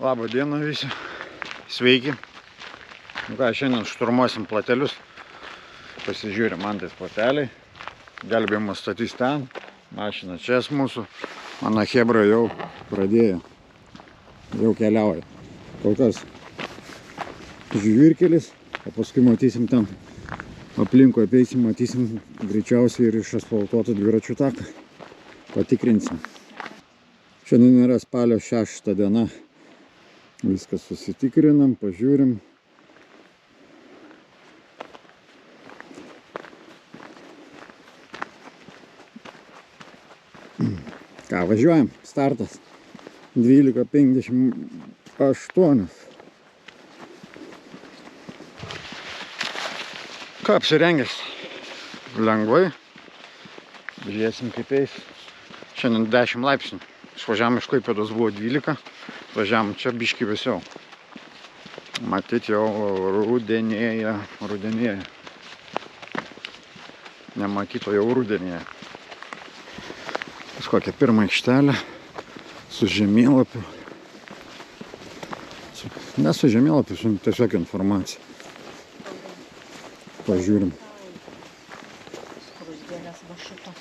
Labą dieną visi. Sveiki. Nu ką, šiandien šturmuosim platelius. Pasižiūrim, man tais plateliai. Gelbėjimas statys ten. Mašina čia mūsų. Mano chebra jau pradėjo. Jau keliauja. Kol kas žvyrkelis. O paskui matysim ten. Aplinkui apeisim, matysim greičiausiai ir išasfaltuotą dviračių taką. Patikrinsim. Šiandien yra spalio 6 diena. Viskas susitikrinam, pažiūrim. Ką, važiuojam. Startas. 12:58. Ką, apsirengęs? Lengvai. Žiūrėsim kaip eis. Šiandien 10 laipsnių. Išvažiavam iš Klaipėdos buvo 12. Važiavam čia biškį vėsiau. Matyt jau rudenėja. Nematyto jau rudenėja. Kažkokia pirma aikštelė su žemėlapiu. Ne su žemėlapiu, su tiesiog informacija. Pažiūrim. Skrusdėlės va šitos.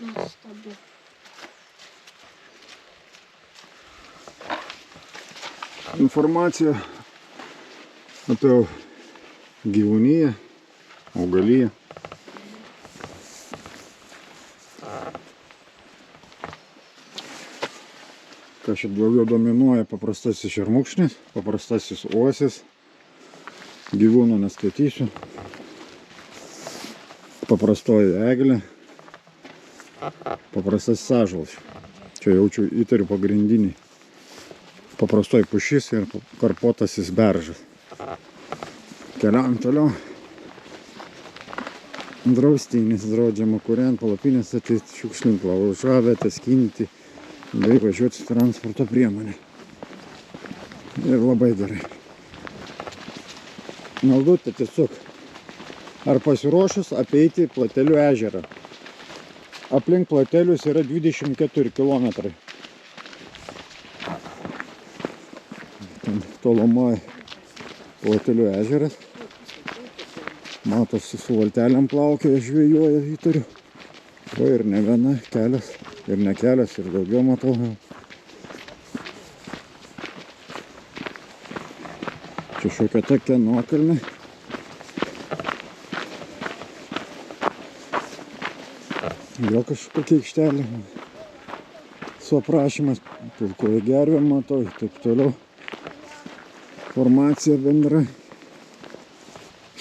Nuostabu. Informacija apie gyvūniją, augaliją. Ką šit daugiau dominuoja paprastasis šermukšnis, paprastasis uosis. Gyvūnų neskaitysiu. Paprastoji eglė. Paprastasis ąžuolas. Čia jaučiu įtariu pagrindiniai. Paprastoji pušis ir karpotasis beržas. Keliaujam toliau. Draustinis draudžiama kūrent, palapinės statyti, šiukšlint, laužavietę, skinti bei važiuoti su transporto priemonė. Ir labai gerai. Naudoti tiesiog ar pasiruošus apeiti Platelių ežerą. Aplink Platelius yra 24 kilometrai. Tolumoje Platelių ežeras. Matosi su valtelėm plaukioja, žvėjuoja, įtariu. O ir ne viena kelias, ir ne kelias, ir daugiau matau. Čia šiokia tokia nuokalnė. Vėl kažkokia aikštelė. Su aprašymas, pilkoji gervė matau, taip toliau. Formacija bendra.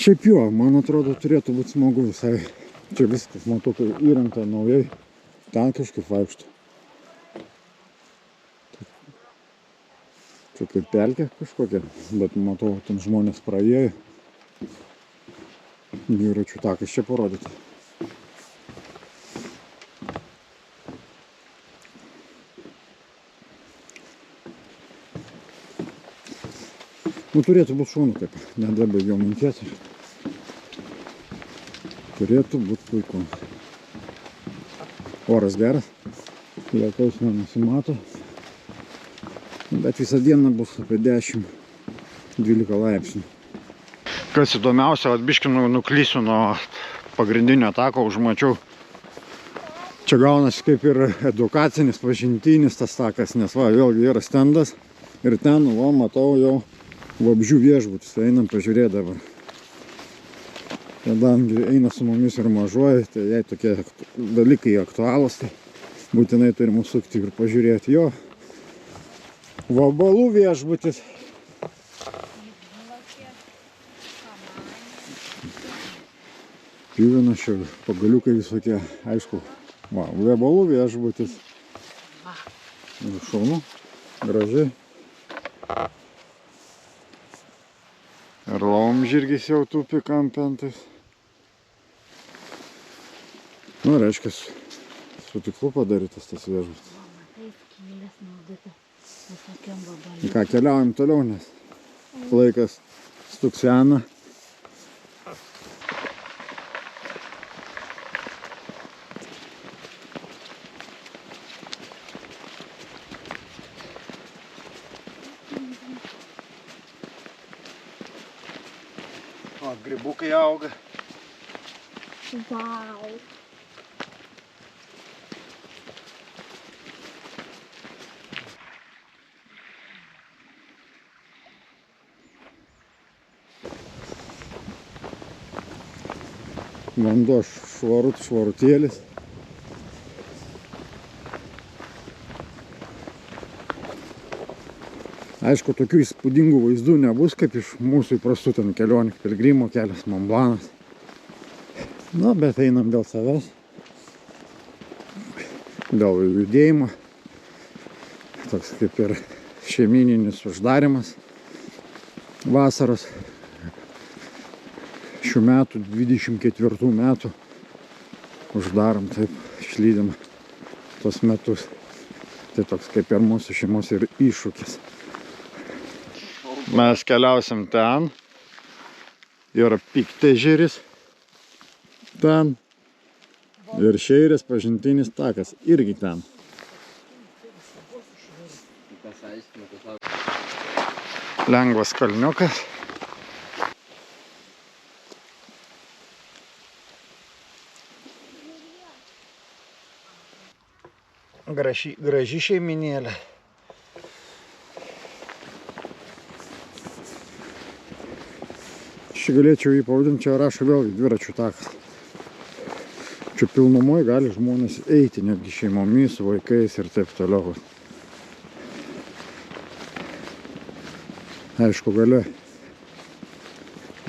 Šiaip jo, man atrodo, turėtų būti smagu visai. Čia viskas, matau, kad įrengta naujai. Ten kažkaip vaikšto. Čia kaip pelkė kažkokia, bet matau, ten žmonės praėjo. Dviračių takas čia parodyti. Nu, turėtų būti šaunu taip, nedabaigiau minties. Turėtų būti puiku. Oras geras, lietaus nenusimato, bet visą dieną bus apie 10-12 laipsnių. Kas įdomiausia, biškį nuklysiu nuo pagrindinio tako, užmačiau. Čia gaunasi kaip ir edukacinis, pažintinis tas takas, nes va, vėlgi yra stendas ir ten, va, matau jau Vabzdžių viešbutis, einam pažiūrėti dabar. Kadangi eina su mumis ir mažuoja, tai jei tokie dalykai aktualūs, tai būtinai turim užsukti ir pažiūrėti jo. Vabalų viešbutis. Pjuvenas čia, pagaliukai visokie, aišku. Va, vabalų viešbutis. Šaunu, gražiai. Ir laumžirgis jau tupi kampentais. Nu, reiškia, su tikslu padarytas tas viešbutis. Ką, keliaujam toliau, nes laikas stuksena. grybukai auga. Vau. Vanduo švarutėlis. Aišku, tokių įspūdingų vaizdų nebus, kaip iš mūsų įprastų ten kelionių, Pilgrimo kelias, Mont Blancas. Na, bet einam dėl savęs, dėl judėjimo. Toks kaip ir šeimyninis uždarimas vasaros. Šių metų, 24 metų, uždarom, taip, išlydim tos metus. Tai toks kaip ir mūsų šeimos ir iššūkis. Mes keliausim ten. Yra Piktežeris. Ten. Ir Šeirės pažintinis takas. Irgi ten. Lengvas kalniukas. Graži šeiminėlė. Čia galėčiau jį pavadinti, čia rašo vėl dviračių takas. Čia pilnumoje gali žmonės eiti, netgi šeimomis, vaikais ir taip toliau. Aišku, gale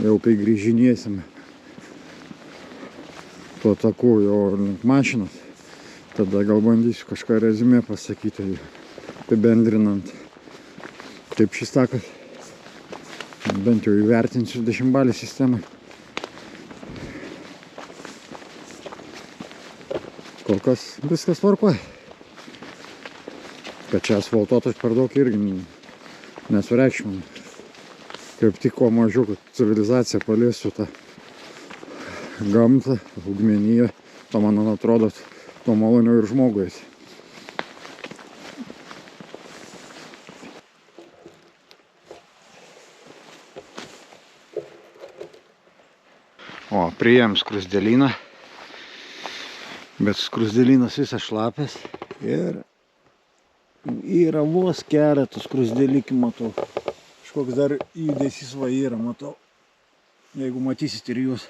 jau kai grįžinėsime tuo taku jau link mašinos, tada gal bandysiu kažką rezumė pasakyti, apibendrinant, kaip šis takas. Bent jau įvertinsiu 10-balį sistemą. Kol kas viskas tvarkoja. Kad čia asfaltuotas per daug irgi nesureikšminu. Kaip tik kuo mažiau, kad civilizacija paliesiu tą gamtą, augmeniją, to man atrodo, to maloniau ir žmogui. O, priėjom skruzdėlyną, bet skruzdėlynas visas šlapės ir yra vos keletas skruzdėlykių, matau. Kažkoks dar judesys va yra, matau, jeigu matysit ir jūs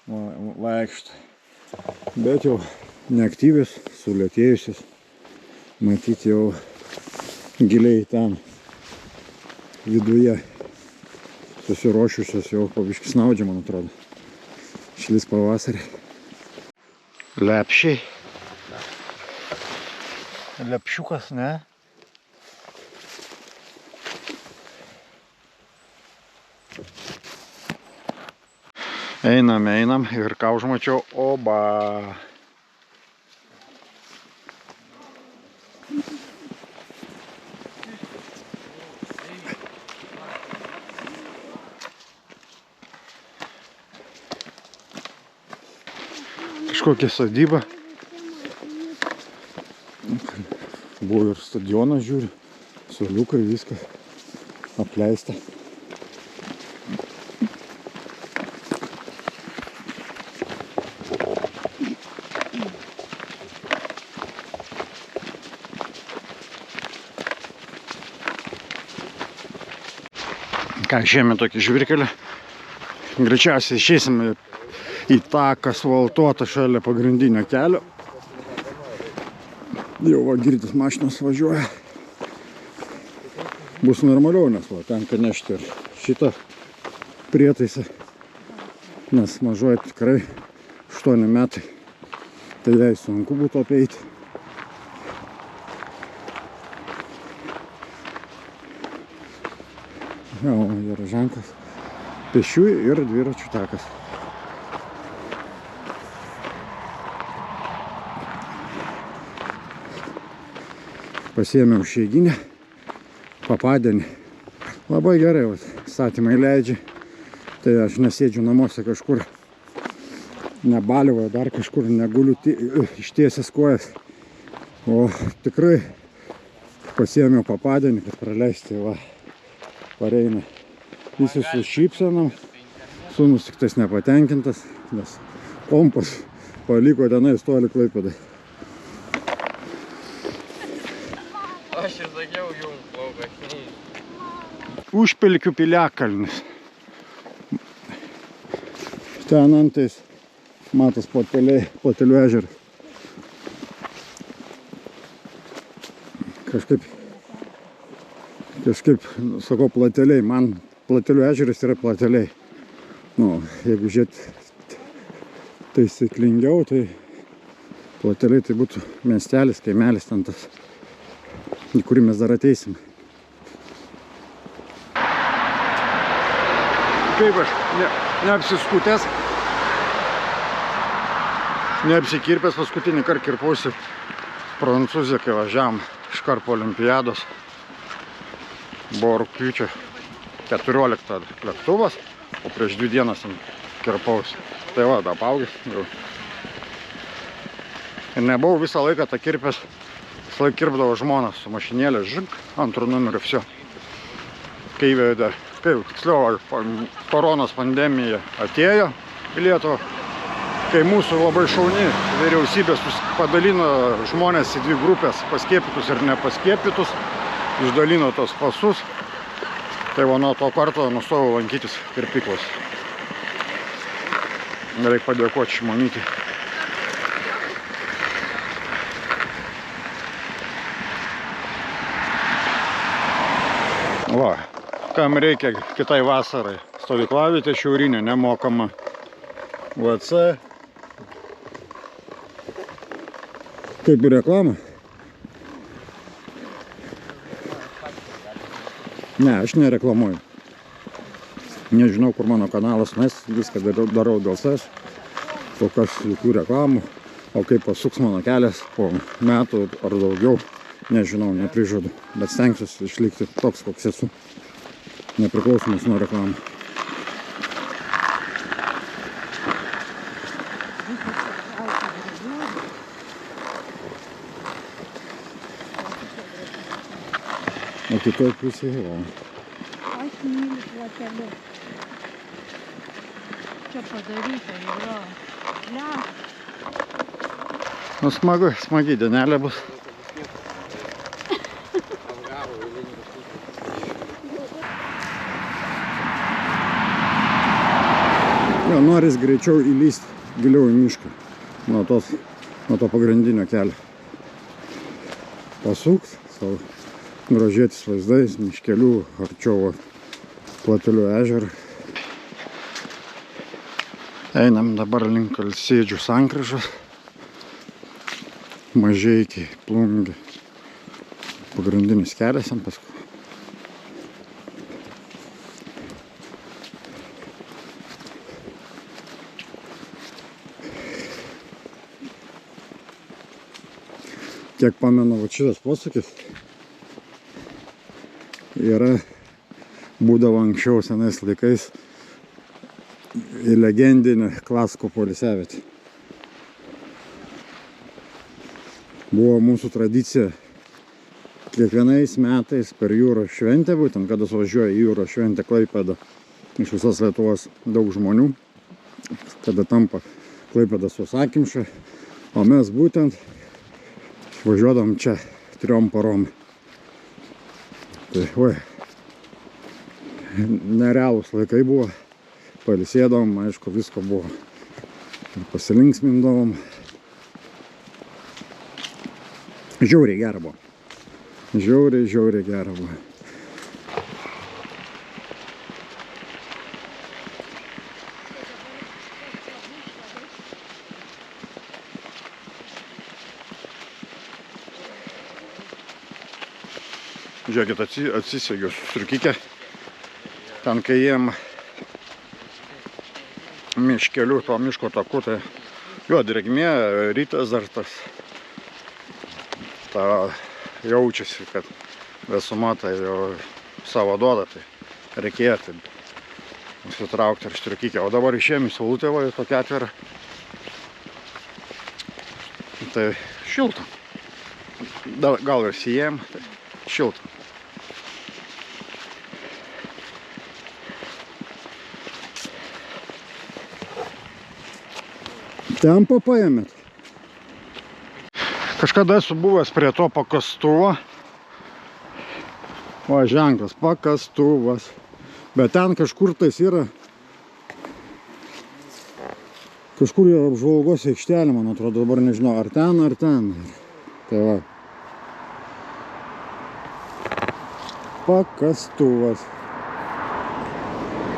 vaikštą. Bet jau neaktyvius, sulėtėjusius, matyti jau giliai ten viduje. Susiruošusios jau pabiškį snaudžia, man atrodo. Šlis pavasarį. Lepšiai. Lepšiukas, ne? Einam ir ką užmačiau, oba. Kažkokia sodyba. Buvo ir stadionas, žiūri, suoliukai, viskas apleista. Ką, išėjome tokį žvirkelį. Greičiausiai išeisime į taką asfaltuotą šalia pagrindinio kelio. Jau va, girdis mašinos važiuoja. Bus normaliau, nes va, tenka nešti ir šitą prietaisą. Nes mažoji tikrai 8 metai. Tai jai sunku būtų apeiti. Jau yra ženklas. Pėsčiųjų ir dviračių takas. Pasiėmiau išeiginę, papadienį. Labai gerai, statymai leidžia. Tai aš nesėdžiu namuose kažkur nebalivoje, dar kažkur neguliu ištiesęs kojas. O tikrai pasiėmiau papadienį, kad praleisti, va, pareina visi su šypsenom. Sūnus tik tais nepatenkintas, nes kompas paliko tenai toli Klaipėdai. Aš ir sakiau jums, plaukas. Užpelkių piliakalnis. Ten antais matos Platelių ežeras. Kažkaip, sakau, Plateliai. Man Platelių ežeras yra Plateliai. Nu, jeigu žiūrėt taisyklingiau, tai Plateliai tai būtų miestelis, kaimelis ten tas, į kurį mes dar ateisim. Kaip aš neapsiskutęs, neapsikirpęs, paskutinį kartą kirpausi Prancūziją, kai važiavom iškart po olimpiados. Buvo rugpjūčio 14 lėktuvas, o prieš 2 dienas kirpausi. Tai va, apaugęs jau. Ir nebuvau visą laiką tą kirpęs, visą laiką kirpdavo žmonas su mašinėlė, žink, antrų numerių, viso. Kai įvedė, tiksliau, koronos pandemija atėjo į Lietuvą, kai mūsų labai šauni vyriausybė padalino žmonės į 2 grupės, paskiepytus ir nepaskiepytus, išdalino tos pasus, tai va nuo to karto nustojau lankytis kirpyklos. Reikia padėkoti Šimonytei. Va, kam reikia kitai vasarai. Stovyklavietė šiaurinė, nemokama VC. Kaip ir reklama? Ne, aš nereklamuoju. Nežinau, kur mano kanalas, nes viską darau dėl savęs. Kol kas jokių reklamų. O kaip pasuks mano kelias po metų ar daugiau, nežinau, neprižadu. Bet stengsiuosi išlikti toks, koks esu. Nepriklausomas nuo reklamų. O kitoj pusėje, va. Aš myliu Platelių. Čia padaryta yra. Nu, smagi dienelė bus. Jo, noris greičiau įlysti giliau į mišką nuo to pagrindinio kelio. Pasukt savo grožėtis vaizdais, miškelių, arčiau Platelių ežerą. Einam dabar link Alsėdžių sankryžos. Mažeikiai, Plungė. Pagrindinis kelias jam paskui. Kiek pamenu, va šitas posakis yra, būdavo anksčiau senais laikais į legendinę Klasko poilsiavietę. Buvo mūsų tradicija kiekvienais metais per jūros šventę, būtent kada važiuoja į jūros šventę Klaipėdą iš visos Lietuvos daug žmonių, kada tampa Klaipėda sausakimša, o mes būtent važiuodam čia 3 parom. Tai, nerealūs laikai buvo, pailsėdavom, aišku, visko buvo, pasilinksmindavom. Žiauriai gera buvo. Žiauriai gera buvo. Žiūrėkit, atsisegiau striukykę. Ten, kai jiem miškelių, to miško taku, tai jo drėgmė, rytas dar tas jaučiasi, kad vėsuma tai jau savo duoda, tai reikėjo tai nusitraukti ir striukykę. O dabar išėjom į saulutę, va, tokia atvira. Tai šilta. Gal ir sijėjom, tai šilta. Tempą paėmėt. Kažkada esu buvęs prie to pakastuvo. O, ženklas, pakastuvas. Bet ten kažkur tais yra. Kažkur yra apžvalgos aikštelė, man atrodo, dabar nežinau, ar ten. Tai va. Pakastuvas.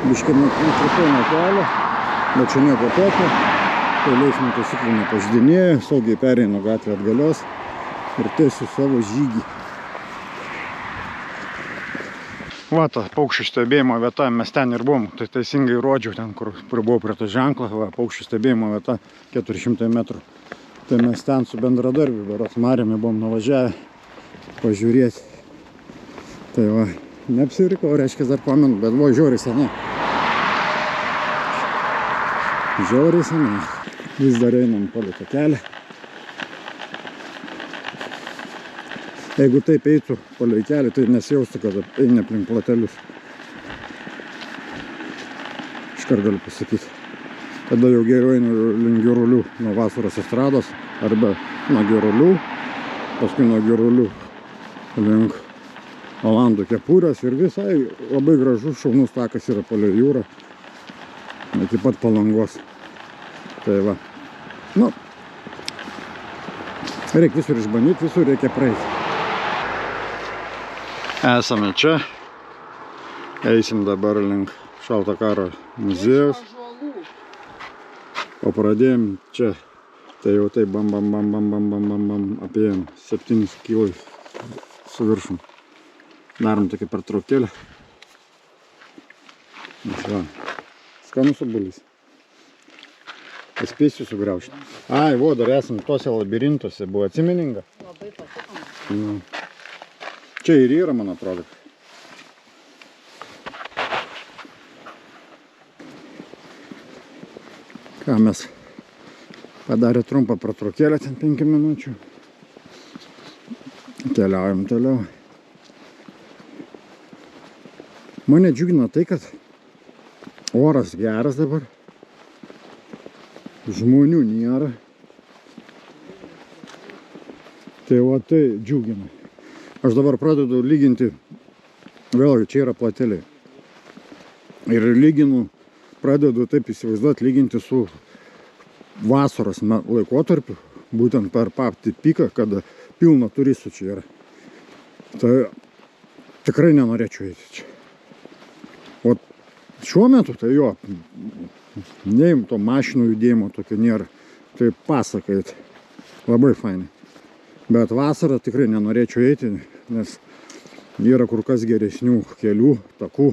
Biškai nukrypau nuo kelio, bet čia nieko tokio. Keliais motociklų nepažydinėja, saugiai pereinu gatvę atgalios ir tęsiu savo žygį. Va, ta paukščių stebėjimo vieta, mes ten ir buvom, tai teisingai rodžiau ten, kur buvau prie to ženklą, va, paukščių stebėjimo vieta 400 metrų. Tai mes ten su bendradarbiu, berods Mariumi buvom nuvažiavę pažiūrėti. Tai va, neapsirikau, reiškia, dar pamenu, bet buvo žiauriai seniai. Žiauriai seniai. Vis dar einam palei tą kelią. Jeigu taip eitų palei kelią, tai nesijaustų, kad eini aplink platelius. Iškart galiu pasakyti. Tada jau geriau einu link Girulių nuo Vasaros estrados, arba nuo Girulių, paskui nuo Girulių link Olandų kepurės ir visai labai gražus šaunus takas yra palei jūrą, iki pat Palangos. Tai va, nu, reikia visur išbandyti, visur reikia praeiti. Esame čia, eisim dabar link Šalto karo muziejaus, o pradėjom čia, tai jau tai bam, apėjom 7 kilai su viršum. Darom tokį pertraukėlę. Skanus obuolys. Spėsiu sugriaužti. Ai, vo, dar esam tose labirintuose, buvo atsimeninga. Labai patiko. Čia ir yra, man atrodo. Ką mes padarė trumpą pertraukėlę, ten 5 minučių. Keliaujam toliau. Mane džiugina tai, kad oras geras dabar. Žmonių nėra. Tai va tai džiugina. Aš dabar pradedu lyginti, vėlgi čia yra plateliai. Ir lyginu, pradedu taip įsivaizduoti, lyginti su vasaros laikotarpiu, būtent per patį piką, kada pilna turistų čia yra. Tai tikrai nenorėčiau eiti čia. O šiuo metu tai jo, neim to mašinų judėjimo tokio nėra. Tai pasakait, labai fainai. Bet vasarą tikrai nenorėčiau eiti, nes yra kur kas geresnių kelių, takų,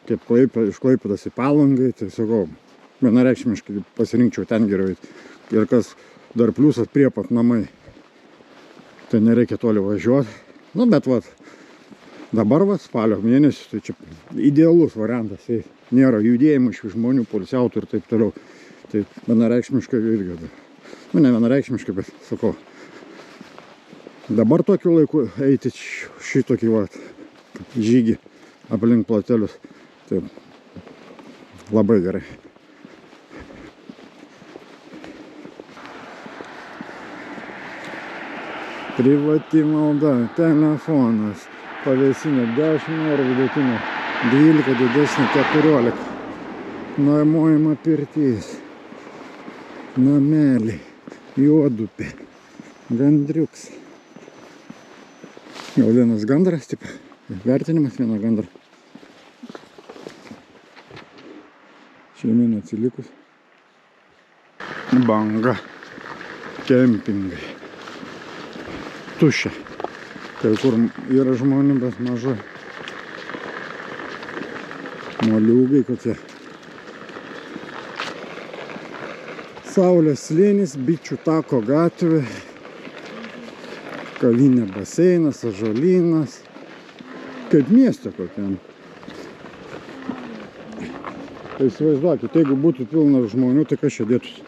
kaip iš Klaipėdos į Palangą. Tai sakau, vienareikšmiškai pasirinkčiau ten geriau eiti. Ir kas dar pliusas prie pat namai. Tai nereikia toli važiuoti. Nu, bet vat, dabar vat, spalio mėnesį, tai čia idealus variantas. Tai nėra judėjimų iš žmonių, poilsiautojų ir taip toliau. Tai vienareikšmiškai irgi. Nu, ne vienareikšmiškai, bet sakau. Dabar tokiu laiku eiti šitokį vat, žygį aplink platelius. Tai labai gerai. Privati malda, telefonas, pavėsinė 10 eurų, vidutinė 12, didesnė 14. Nuomojama pirtis, namelį, juodupė, gandriuks. Gal vienas gandras, taip, vertinimas vieno gandro. Šeiminė atsilikus. Banga, kempingai. Tuščia. Kai kur yra žmonių, bet mažai. Moliūgai kokie. Saulės slėnis, bičių tako gatvė. Kavinė baseinas, ąžuolynas. Kaip mieste kokiam. Tai įsivaizduokit, jeigu būtų pilna žmonių, tai kas čia dėtųsi?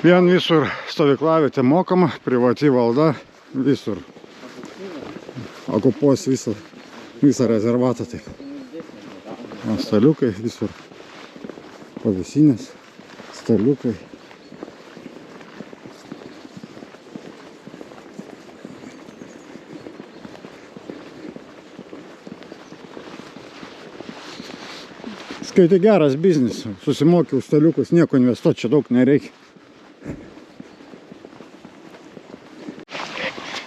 Vien visur stovyklavietė mokama, privati valda, visur. Okupuos visą rezervatą. Taip. O staliukai visur. Pavėsinės, staliukai. Skaitai geras biznis, susimokiau staliukus, nieko investuoti, čia daug nereikia.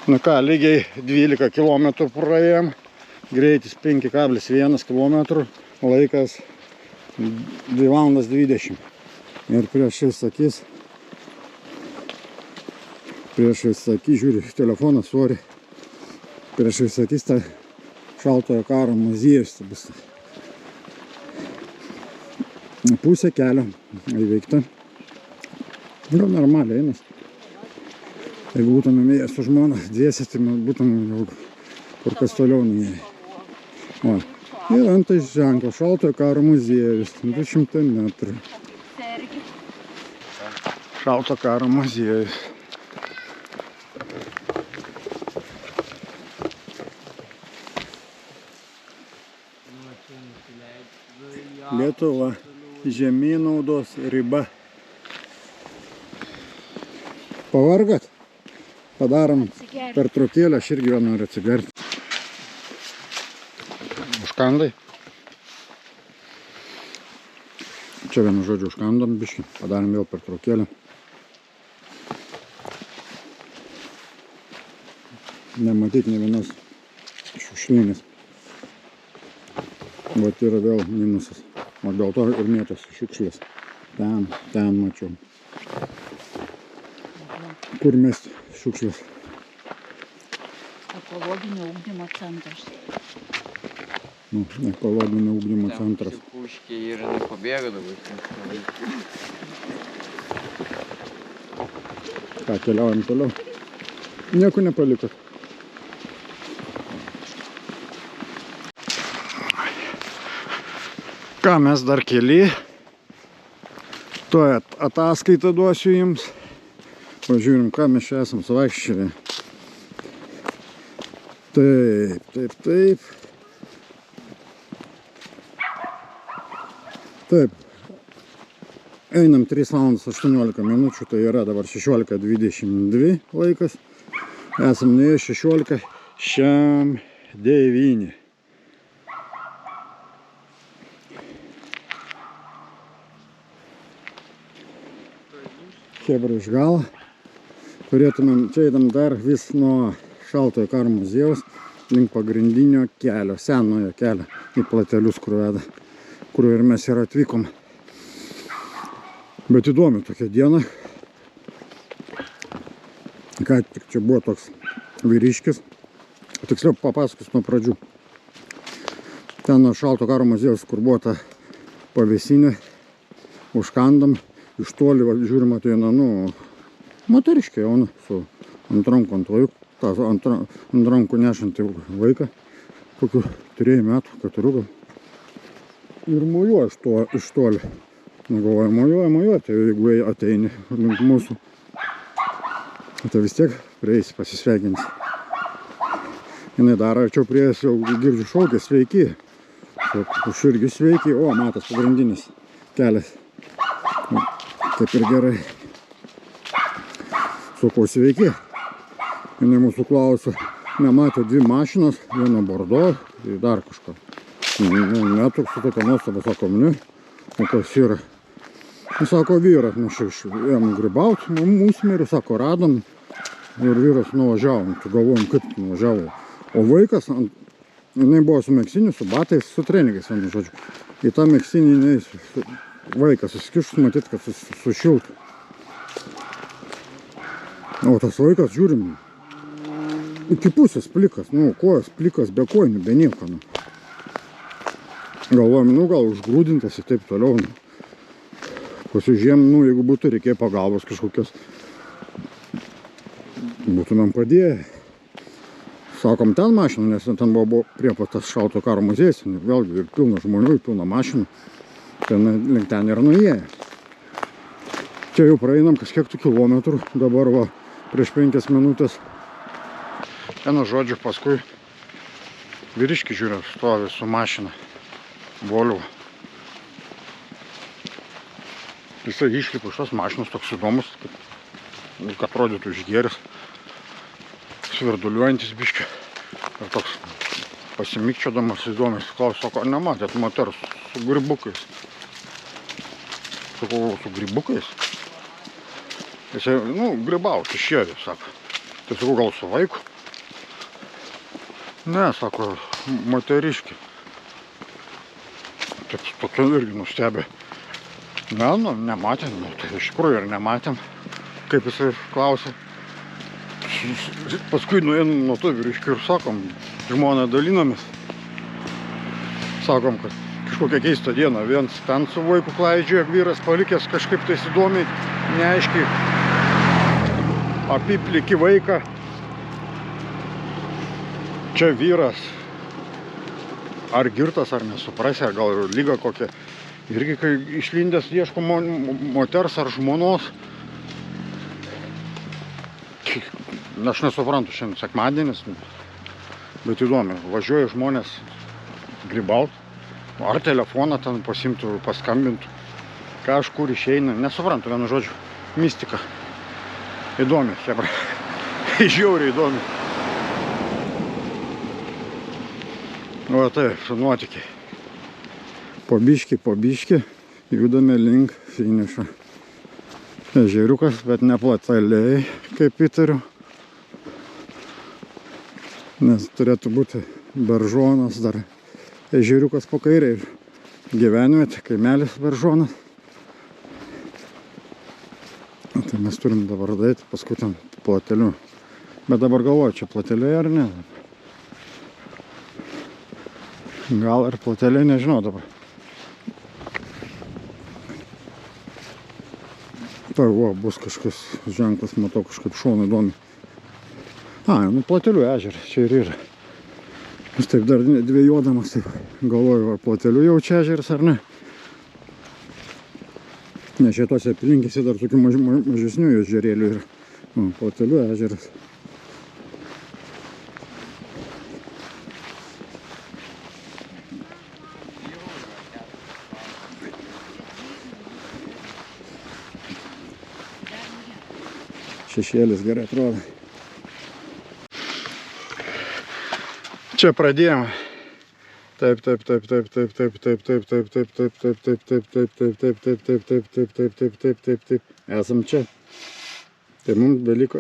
Nu ką, lygiai 12 km praėjom, greitis 5,1 km, laikas 2 valandas 20. Ir priešais akis, žiūri, telefonas, sorry, priešais akis ta šaltojo karo muziejus bus. Pusė kelio įveikta. Gal normaliai einas. Jeigu būtume su žmona dviese, tai būtume jau kur kas toliau nuėję. O, ir antai ženklo šaltojo karo muziejus, 200 metrų. Šalto karo muziejus. Lietuva. Žemynaudos riba. Pavargot? Padarom pertraukėlę, aš irgi noriu atsigerti. Užkandai. Čia vienu žodžiu užkandom biškį, padarom vėl pertraukėlę. Nematyti ne vienos šiukšlinės. Vat yra vėl minusas. O dėl to ir mėtos šiukšlės. Ten mačiau. Kur mesti šiukšlės? Ekologinio ugdymo centras. Nu, ekologinio ugdymo centras. Puškiai ir nepabėga dabar. Ką, keliaujam toliau? Nieko nepaliko. Ką mes dar keli, tuoj ataskaitą duosiu jums. Pažiūrim, ką mes čia esam suvaikščiavę. Taip. Einam 3 valandas 18 minučių, tai yra dabar 16:22 laikas. Esam nuėję 16:9. Chebra iš galo. Turėtumėm, čia eidam dar vis nuo šaltojo karo muziejaus link pagrindinio kelio, senojo kelio į platelius, kur ir mes ir atvykom. Bet įdomi tokia diena. Ką tik čia buvo toks vyriškis. Tiksliau papasakos nuo pradžių. Ten nuo šalto karo muziejaus, kur buvo ta pavėsinė, užkandam. Iš toli, žiūrim, ateina, moteriškė jauna, su ant rankų ant rankų nešantį vaiką, kokių 3 metų, 4 gal. Ir mojuoja iš toli. Galvoja, mojuoja, tai jeigu ateini link mūsų, tai vis tiek prieisi, pasisveikinsi. Jinai dar arčiau prieis, jau girdžiu šaukia, sveiki. Aš irgi sveiki, o, matas pagrindinis kelias. Taip ir gerai. Sakau, sveiki. Jinai mūsų klausia, nematė 2 mašinos, viena bordo ir dar kažką. Netoks su tokia nuostaba, sako, ne, o kas yra. Jis sako, vyras, mes ėjom gribaut, musmerių, sako, radom ir vyras nuvažiavom. Tai galvojom, kaip nuvažiavo. O vaikas, jinai buvo su megztiniu, su batais, su treningais, vienu žodžiu. Į tą megztinį vaikas susikišus, matyt, kad sušiltų. O tas vaikas, žiūrim, iki pusės plikas, kojas plikas, be kojinių, be nieko. Galvojam, gal užgrūdintas ir taip toliau. Pasižiūrėjom, jeigu būtų reikėjo pagalbos kažkokios, būtumėm padėję. Sakom, ten mašinų, nes ten buvo priepatas šalto karo muziejus, vėlgi ir pilna žmonių, pilna mašinų. Link ten ir nuėję. Čia jau praeinam kažkiek tų kilometrų, dabar va, prieš 5 minutės Vienu žodžiu, paskui vyriškį žiūriu, stovi su mašina. Volvo. Jisai išlipo iš tos mašinos, toks įdomus, kaip atrodytų išgėris, svirduliuojantis biškį. Ir toks pasimikčiodamas įdomis, klauso, ko nematėt moters su grybukais. Sakau, su grybukais? Jisai, grybauti išėjo, sako. Tai sakau, gal su vaiku? Ne, sako, moteriški. Taip, tokia irgi nustebė. Ne, nematėm, tai iš tikrųjų ir nematėm, kaip jisai klausė. Paskui nuėjom nuo to vyriškių ir sakom, žmoną dalinamės. Sakom, kad kažkokia keista diena, viens ten su vaiku klaidžioja, vyras palikęs kažkaip tais įdomiai, neaiškiai apiplikį vaiką. Čia vyras ar girtas, ar nesuprasi, ar gal lyga kokia. Irgi kai išlindęs ieško moters ar žmonos. Aš nesuprantu, šiandien sekmadienis, bet įdomi. Važiuoja žmonės grybaut, ar telefoną ten pasimtų, paskambintų, kažkur išeina. Nesuprantu, vienu žodžiu, mistika. Įdomi, hebra. Žiauriai įdomi. O taip, nuotykiai. Po biškį judame link finišo. Ežeriukas, bet neplataliai, kaip įtariu. Nes turėtų būti Beržonas, dar ežeriukas po kairė ir gyvenvietė, kaimelis Beržonas. Tai mes turim dabar daryti, paskui ten plateliu. Bet dabar galvoju, čia plateliai ar ne? Gal ir plateliai, nežinau dabar. Tai bus kažkas ženklas, matau kažkaip šonai įdomi. Platelių ežeras, čia ir yra. Aš taip dar dvėjodamas, taip galvoju, ar platelių jau čia ežeras ar ne. Ne, šietose apylinkėse dar tokių mažesnių ežerėlių yra. Platelių ežeras. Šešėlis gerai atrodo. Čia pradėjome. Taip. Esam čia. Tai mums beliko.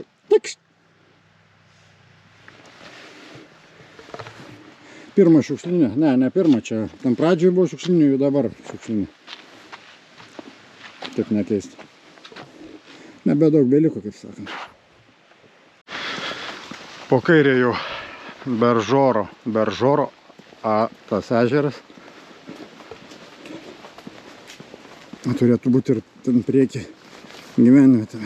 Pirma šiukšlinė. Ne pirma čia. Tam pradžioje buvo šiukšlinė, jau dabar šiukšlinė. Taip nekeista. Nebedaug beliko, kaip sakant. Po kairė jau Beržoro, tas ežeras. Turėtų būti ir ten prieki gyvenvietė.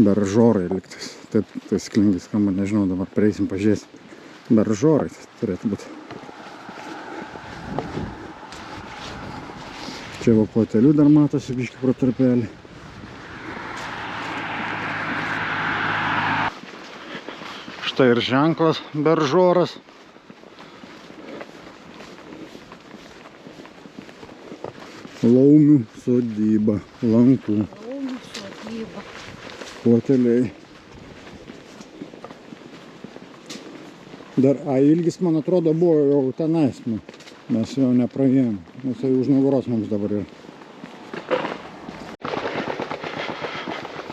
Beržorai liktais. Taip, tai sklingai skamba, nežinau, dabar prieisim pažiūrėsim. Beržorai turėtų būti. Čia va platelių dar matosi biškį pro tarpelį. Štai ir ženklas Beržoras. Laumių sodyba, Lankų. Laumių sodyba. Plateliai. Dar ilgis, man atrodo, buvo jau tenais. Mes jau nepraėjom. Nes tai už nugaros mums dabar yra.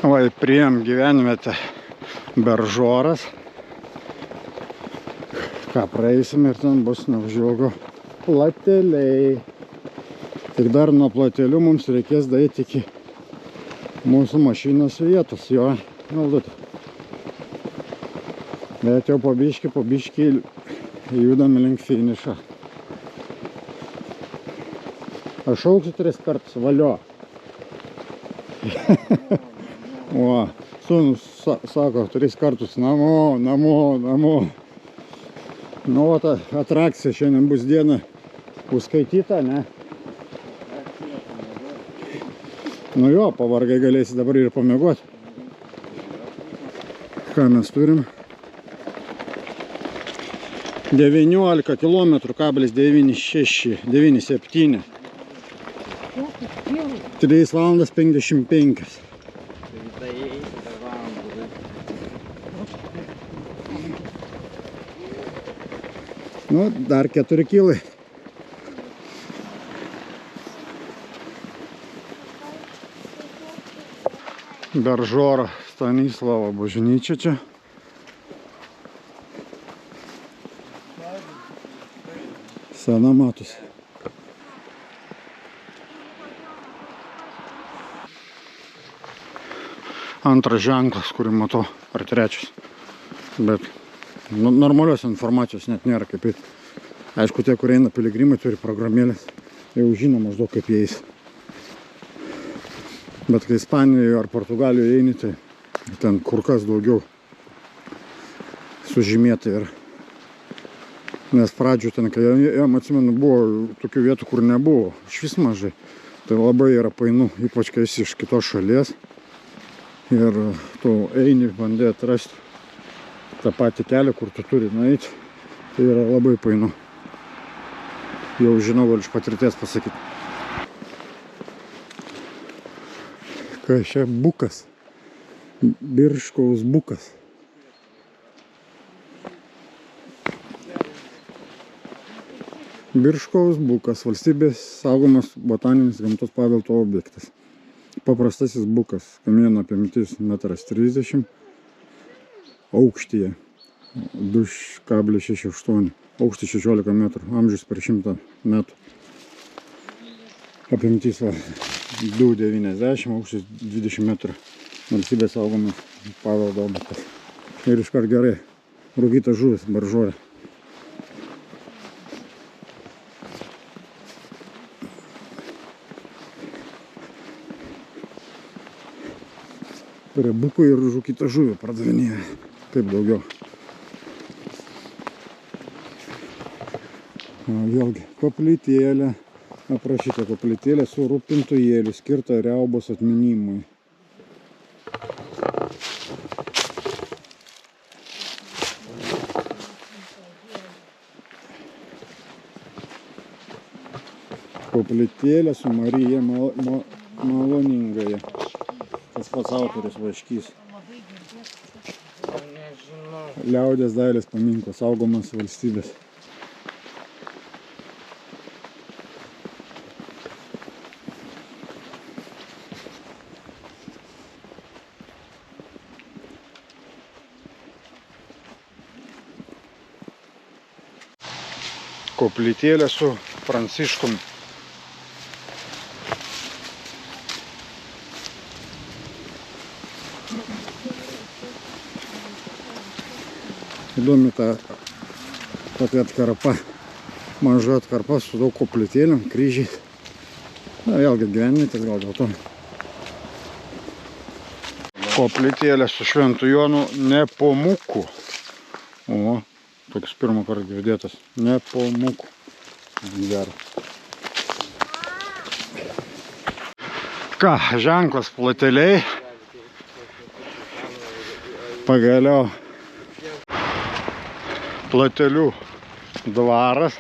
Va, priėjom gyvenvietę Beržoras. Ką praeisim ir ten bus neužilgo plateliai. Tik dar nuo platelių mums reikės daeiti iki mūsų mašinos vietos. Jo, valdut. Bet jau po biškį judam link finišą. Aš šauksiu 3 kartus, valio. O, sūnus sako 3 kartus, namo. Nu, o ta atrakcija šiandien bus diena užskaityta, ne? Nu jo, pavargai galėsi dabar ir pamiegoti. Ką mes turim? 19 km, kablis 96, 97. 3 valandas 55. Tai per valandą. Nu, dar 4 kilai. Beržoro Stanislavo bažnyčia čia. Sena matosi. Antras ženklas, kurį matau, ar trečias. Bet normalios informacijos net nėra kaip ir. Aišku, tie, kurie eina piligrimai, turi programėlės. Jau žino maždaug kaip jie eis. Bet kai Ispanijoje ar Portugalijoje eini, tai ten kur kas daugiau sužymėta yra. Nes pradžių ten, kai jam atsimenu, buvo tokių vietų, kur nebuvo. Švis mažai. Tai labai yra painu, ypač kai esi iš kitos šalies. Ir tu eini, bandai atrasti tą patį kelią, kur tu turi nueiti. Tai yra labai painu. Jau žinau, galiu iš patirties pasakyti. Kas čia bukas? Birškaus bukas. Birškaus bukas, valstybės saugomas botaninis gamtos paveldo objektas. Paprastasis bukas, kamieno apimtis 1,30 m, aukštyje 2,68 m, aukštis 16 metrų, amžius per 100 metų. Apimtis 2,90 m, aukštis 20 metrų, valstybės saugomas paveldo objektas. Ir iškart gerai, rūkyta žuvis, baržorė. Prie bukų ir žukytą žuvį pardavinėja. Kaip daugiau. Vėlgi, koplytėlė. Aprašyta koplytėlė su rūpintojėliu, skirta Riaubos atminimui. Koplytėlė su Marija Maloningąja. Tas pats autorius Vaškys. Liaudės dailės paminklas, saugomas valstybės. Koplytėlė su Pranciškum. Įdomi ta tokia atkarpa, maža atkarpa su daug koplytėlių, kryžiais. Na, vėlgi gyvenvietės gal dėl to. Koplytėlė su Šventu Jonu Nepomuku. O, toks pirmą kartą girdėtas. Nepomuku. Gerai. Ką, ženklas plateliai. Pagaliau. Platelių dvaras.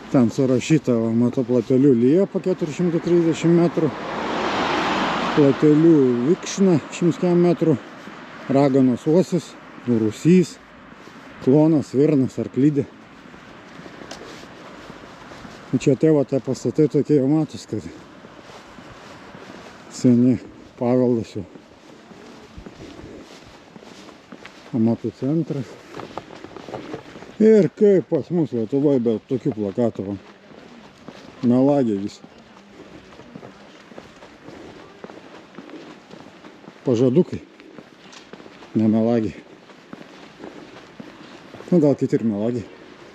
Ten surašyta, matau, Platelių Liepa 430 metrų, Platelių Vikšna 100 metrų, Raganos Uosis, Rūsys, Klonas, Virnas, Arklydė. Čia tėvo tai pastatai tokie jau matos, kad seni paveldas jau. Amatų centras. Ir kaip pas mus Lietuvoje be tokių plakatų. Melagiai visi. Pažadukai. Ne melagiai. Nu, gal kiti ir melagiai.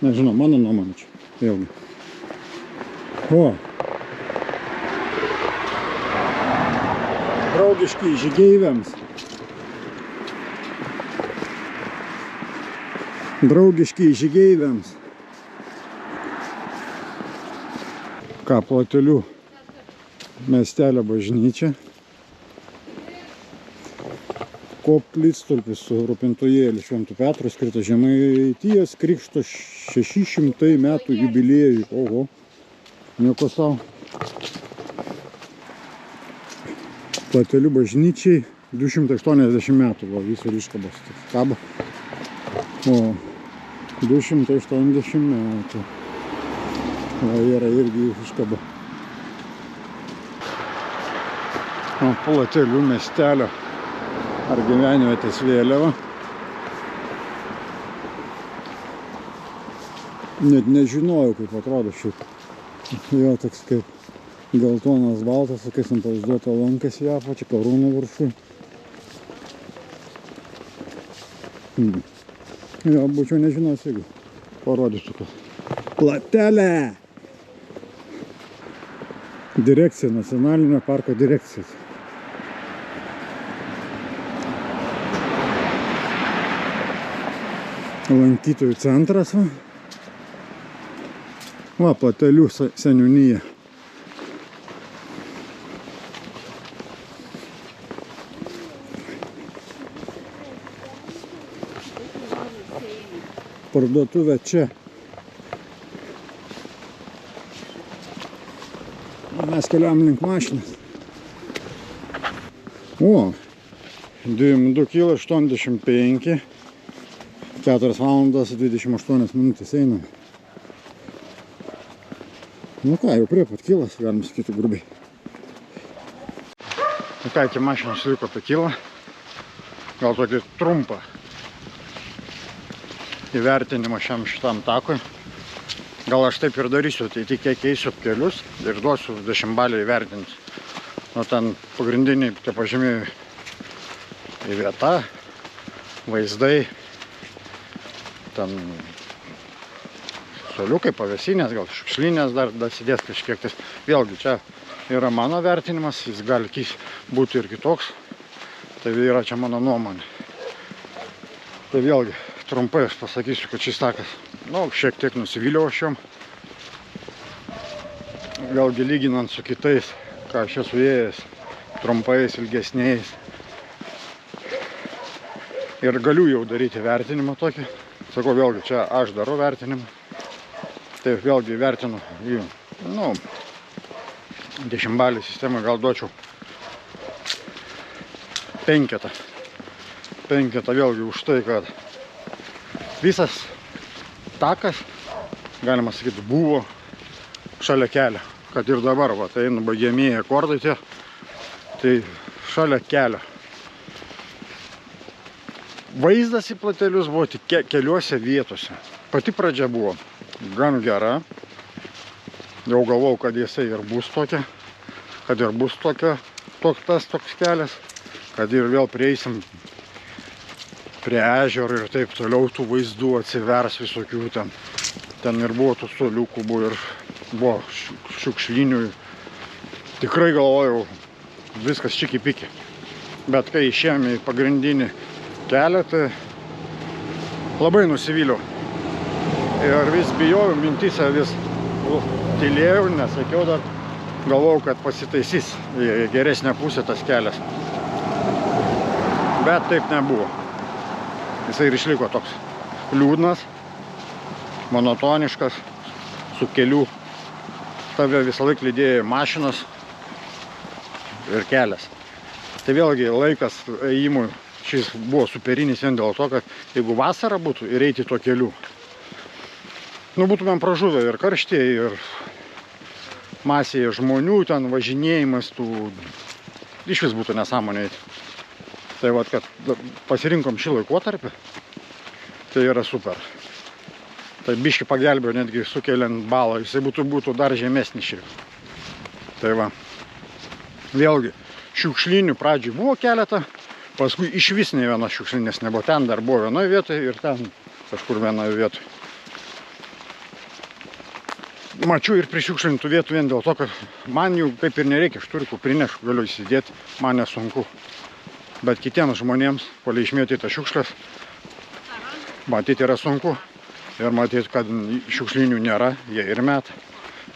Nežinau, mano nuomonė čia. Vėlgi. O. Draugiški žygeiviams. Draugiški žygeiviams. Ką, Platelių miestelio bažnyčia. Koplytstulpis su rūpintojėliu Šventų Petro skirtas Žemaitijos Krikšto 600 metų jubiliejui. Oho, nieko savo. Platelių bažnyčiai 280 metų, va, viso iškabos kaba. O, 280 metų. Va, yra irgi iškaba. O, Platelių miestelio ar gyvenvietės vėliava. Net nežinojau, kaip atrodo šiaip. Jo, toks kaip geltonas baltas, sakysim, pavaizduota lankas į apačią, karūna viršų. Jo, būčiau nežinos, jeigu parodysiu, kad Platelė! Direkcija, nacionalinio parko direkcija. Lankytojų centras, va. Va, Platelių seniūnija. Parduotuvė čia. Mes keliam link mašinas. O, 2 kg 85, 4 valandas 28 minutės eina. Nu ką, jau prie pat kilas, galim sakyti grubiai. Nu ką, iki mašinos liko apie kilą. Gal tokį trumpą įvertinimą šitam takui. Gal aš taip ir darysiu, tai tik kiek eisiu kelius ir duosiu 10 balį įvertinti. Nu ten pagrindiniai tie pažymiai į vietą, vaizdai, ten soliukai, pavėsinės, gal šiukšlinės dar dasidės kažkiek. Tai vėlgi čia yra mano vertinimas, jis gali būti ir kitoks. Tai yra čia mano nuomonė. Tai vėlgi trumpai aš pasakysiu, kad šis takas, nu, šiek tiek nusivyliau aš jom. Vėlgi lyginant su kitais, ką aš esu ėjęs, trumpais, ilgesniais. Ir galiu jau daryti vertinimą tokį. Sakau, vėlgi čia aš darau vertinimą. Tai vėlgi vertinu į, nu, 10 balį sistemą gal duočiau 5. 5 vėlgi už tai, kad visas takas, galima sakyti, buvo šalia kelio. Kad ir dabar, va, tai einu baigiamieji akordai tie, tai šalia kelio. Vaizdas į Platelius buvo tik keliuose vietose. Pati pradžia buvo gan gera. Jau galvau, kad jisai ir bus tokia, kad ir bus toks kelias, kad ir vėl prieisim prie ežero ir taip toliau, tų vaizdų atsivers visokių ten. Ten ir buvo tų stoliukų, buvo šiukšlinių. Tikrai galvojau, viskas čiki-piki. Bet kai išėjome į pagrindinį kelią, tai labai nusivyliau. Ir vis bijojau, mintyse vis tylėjau, nesakiau dar, galvojau, kad pasitaisys į geresnę pusę tas kelias. Bet taip nebuvo. Jisai ir išliko toks liūdnas, monotoniškas, su kelių. Tave visą laiką lydėjo mašinos ir kelias. Tai vėlgi laikas ėjimui šis buvo superinis vien dėl to, kad jeigu vasara būtų ir eiti tuo keliu, nu būtumėm pražuvę ir karštėje, ir masėje žmonių, ten važinėjimas, iš vis būtų nesąmonė eiti. Tai vat, kad pasirinkom šį laikotarpį, tai yra super. Tai biškį pagelbėjo netgi sukeliant balą, jisai būtų dar žemesnis šiaip. Tai va, vėlgi, šiukšlinių pradžiai buvo keletą, paskui iš vis ne vienos šiukšlinės nebuvo. Ten dar buvo vienoje vietoje ir ten kažkur vienoje vietoje. Mačiau ir prišiukšlintų vietų vien dėl to, kad man jų kaip ir nereikia, aš turiu kuprinę, aš galiu įsidėti, man nesunku. Bet kitiems žmonėms, palei išmėtytą šiukšlės, matyti yra sunku. Ir matyti, kad šiukšlinių nėra, jie ir meta.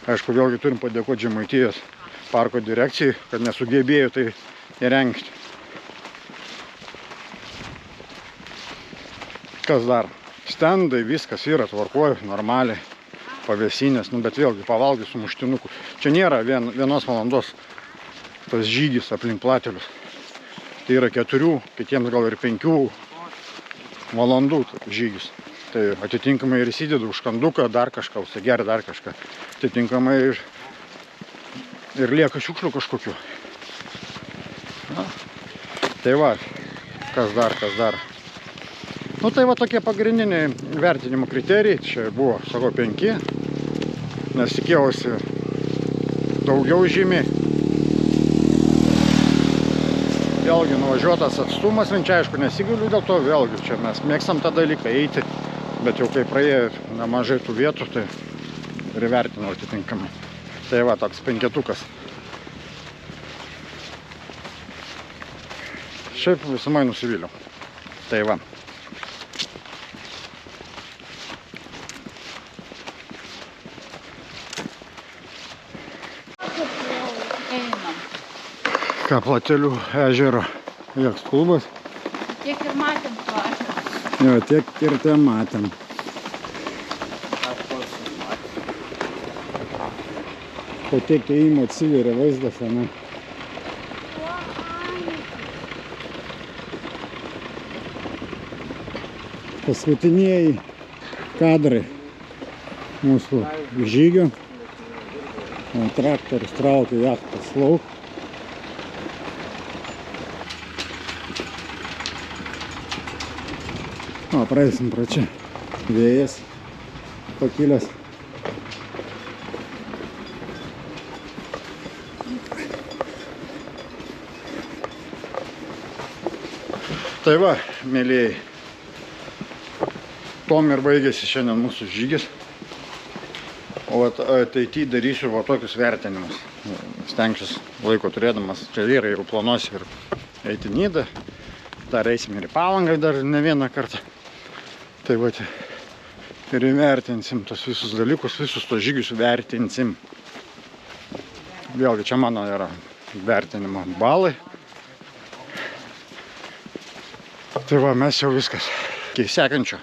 Aišku, vėlgi turim padėkoti Žemaitijos parko direkcijai, kad nesugebėjo tai įrengti. Kas dar? Stendai, viskas yra tvarkoju, normaliai, pavėsinės, nu, bet vėlgi pavalgai su muštinuku. Čia nėra vienos valandos tas žygis aplink Platelius. Tai yra 4, kitiems gal ir 5 valandų žygis. Tai atitinkamai ir įsidedu užkanduką, dar kažką, užsigeria dar kažką. Atitinkamai ir lieka šiukšlių kažkokių. Na, tai va, kas dar. Nu tai va tokie pagrindiniai vertinimo kriterijai. Čia buvo, sakau, 5, nes tikėjausi daugiau žymiai. Vėlgi nuvažiuotas atstumas, čia aišku nesigaliu dėl to, vėlgi čia mes mėgstam tą dalyką eiti, bet jau kai praėjo nemažai tų vietų, tai ir vertinau atitinkamai. Tai va, toks 5. Šiaip visumai nusivyliau. Tai va. Einam. Ką, Platelių ežero jachtų klubas? Tiek ir matėm to ežero. Jo, tiek ir ten matėm. Po tiek ėjimo atsiveria vaizdas, ane? Paskutiniai kadrai mūsų žygio. Traktorius traukia jachtas lauk. O, praeisim pro čia. Vėjas pakilęs. Tai va, mėlėjai, tom ir baigėsi šiandien mūsų žygis. O ateityje darysiu va tokius vertinimus. Stengsiuos laiko turėdamas. Čia vyrai jau planuosi ir eiti Nidą. Dar eisim ir į Palangą dar ne vieną kartą. Tai va, ir įvertinsim tos visus dalykus, visus tos žygius vertinsim. Vėlgi čia mano yra vertinimo balai. Tai va, mes jau viskas. Iki sekančio.